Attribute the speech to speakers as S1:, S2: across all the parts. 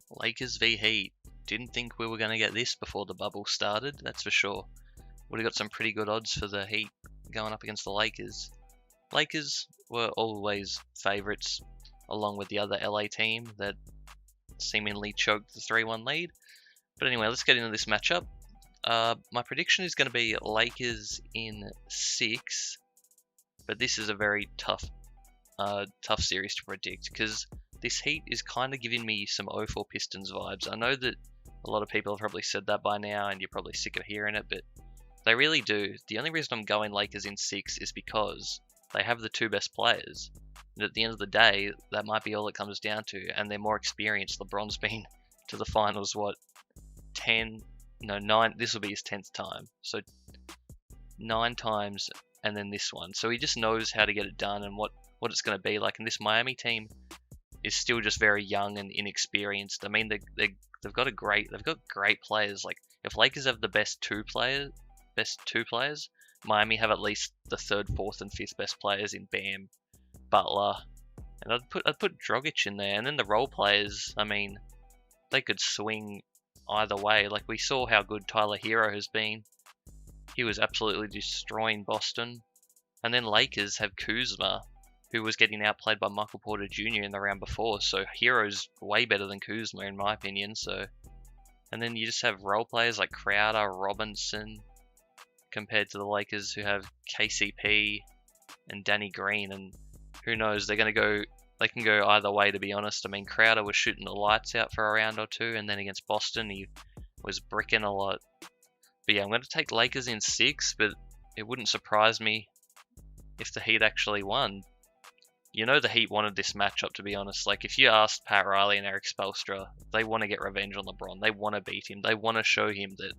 S1: Lakers v Heat. Didn't think we were going to get this before the bubble started, that's for sure. Would have got some pretty good odds for the Heat going up against the Lakers. Lakers were always favourites, along with the other LA team that seemingly choked the 3-1 lead. But anyway, let's get into this matchup. My prediction is going to be Lakers in 6, but this is a very tough series to predict because this Heat is kind of giving me some 04 Pistons vibes. I know that a lot of people have probably said that by now and you're probably sick of hearing it, but they really do. The only reason I'm going Lakers in 6 is because they have the 2 best players. And at the end of the day, that might be all it comes down to, and they're more experienced. LeBron's been to the finals, 9, this will be his 10th time. So 9 times, and then this one. So he just knows how to get it done and what it's going to be like. And this Miami team is still just very young and inexperienced. I mean, they've got great players. Like if Lakers have the best two players, Miami have at least the 3rd, 4th, and 5th best players in Bam, Butler, and I'd put Dragic in there. And then the role players, I mean, they could swing either way. Like we saw how good Tyler Hero has been. He was absolutely destroying Boston. And then Lakers have Kuzma, who was getting outplayed by Michael Porter Jr. in the round before. So Hero's way better than Kuzma in my opinion. And then you just have role players like Crowder, Robinson, compared to the Lakers who have KCP and Danny Green. And who knows, they can go either way, to be honest. I mean, Crowder was shooting the lights out for a round or two, and then against Boston he was bricking a lot. But yeah, I'm going to take Lakers in 6, but it wouldn't surprise me if the Heat actually won. You know the Heat wanted this matchup, to be honest. Like, if you asked Pat Riley and Eric Spoelstra, they want to get revenge on LeBron. They want to beat him. They want to show him that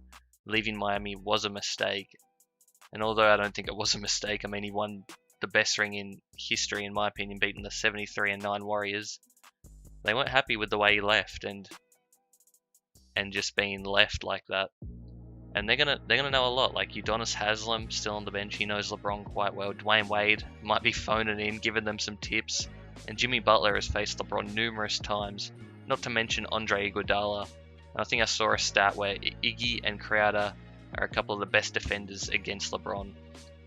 S1: leaving Miami was a mistake. And although I don't think it was a mistake, I mean, he won the best ring in history, in my opinion, beating the 73-9 Warriors. They weren't happy with the way he left and just being left like that. And they're gonna know a lot. Like Udonis Haslem still on the bench, he knows LeBron quite well. Dwayne Wade might be phoning in, giving them some tips. And Jimmy Butler has faced LeBron numerous times, not to mention Andre Iguodala. And I think I saw a stat where Iggy and Crowder are a couple of the best defenders against LeBron.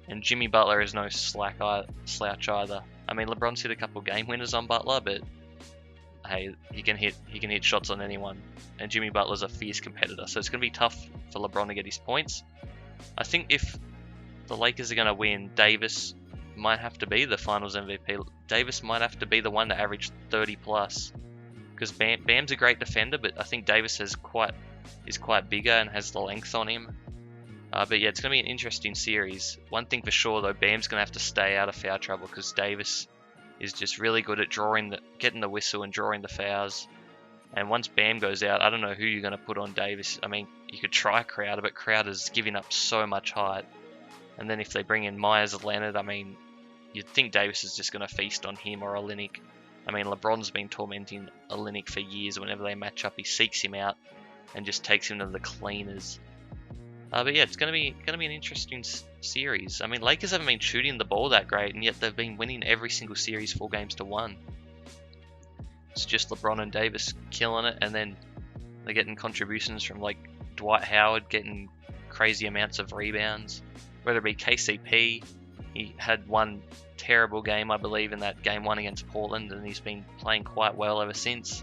S1: And Jimmy Butler is no slouch either. I mean, LeBron's hit a couple game winners on Butler, but hey, he can hit shots on anyone. And Jimmy Butler's a fierce competitor, so it's going to be tough for LeBron to get his points. I think if the Lakers are going to win, Davis might have to be the Finals MVP. Davis might have to be the one to average 30 plus, because Bam's a great defender, but I think Davis is quite bigger and has the length on him. But yeah, it's going to be an interesting series. One thing for sure though, Bam's going to have to stay out of foul trouble because Davis is just really good at getting the whistle and drawing the fouls. And once Bam goes out, I don't know who you're going to put on Davis. I mean, you could try Crowder, but Crowder's giving up so much height. And then if they bring in Myers Leonard, I mean, you'd think Davis is just going to feast on him or Olynyk. I mean, LeBron's been tormenting Olynyk for years. Whenever they match up, he seeks him out and just takes him to the cleaners. But yeah, it's gonna be an interesting series. I mean, Lakers haven't been shooting the ball that great, and yet they've been winning every single series 4-1. It's just LeBron and Davis killing it, and then they're getting contributions from like Dwight Howard getting crazy amounts of rebounds. Whether it be KCP, he had one terrible game, I believe, in that game 1 against Portland, and he's been playing quite well ever since.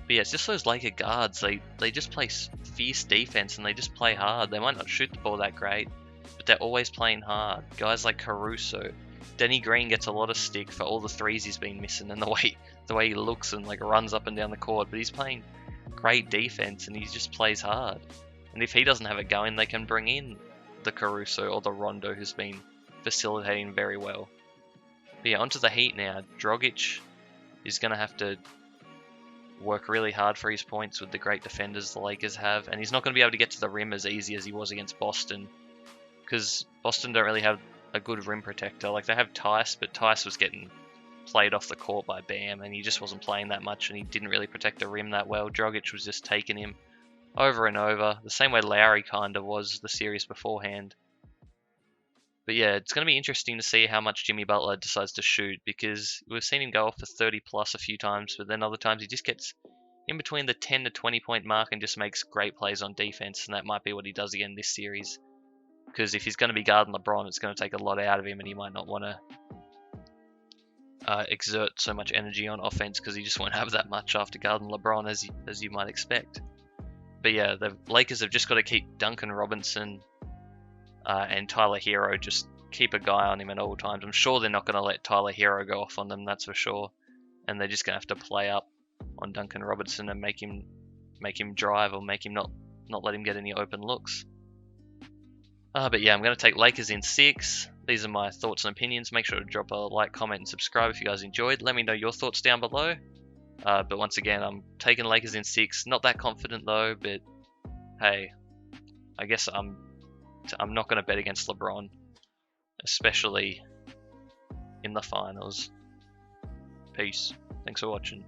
S1: But yeah, it's just those Laker guards. They just play fierce defense and they just play hard. They might not shoot the ball that great, but they're always playing hard. Guys like Caruso, Danny Green gets a lot of stick for all the threes he's been missing and the way he looks and like runs up and down the court. But he's playing great defense and he just plays hard. And if he doesn't have it going, they can bring in the Caruso or the Rondo who's been facilitating very well. But yeah, onto the Heat now. Dragic is going to have to work really hard for his points with the great defenders the Lakers have, and he's not going to be able to get to the rim as easy as he was against Boston, because Boston don't really have a good rim protector. Like, they have Tice, but Tice was getting played off the court by Bam, and he just wasn't playing that much, and he didn't really protect the rim that well. Dragic was just taking him over and over, the same way Lowry kind of was the series beforehand. But yeah, it's going to be interesting to see how much Jimmy Butler decides to shoot, because we've seen him go off for 30 plus a few times, but then other times he in between the 10 to 20 point mark and just makes great plays on defense, and that might be what he does again this series. Because if he's going to be guarding LeBron, it's going to take a lot out of him, and he might not want to exert so much energy on offense because he just won't have that much after guarding LeBron, as you might expect. But yeah, the Lakers have just got to keep Duncan Robinson and Tyler Hero, just keep a guy on him at all times. I'm sure they're not going to let Tyler Hero go off on them, that's for sure. And they're just going to have to play up on Duncan Robinson and make him drive, or make him not let him get any open looks. But yeah, I'm going to take Lakers in 6. These are my thoughts and opinions. Make sure to drop a like, comment, and subscribe if you guys enjoyed. Let me know your thoughts down below. But once again, I'm taking Lakers in 6. Not that confident though, but hey, I guess I'm not going to bet against LeBron, especially in the finals. Peace. Thanks for watching.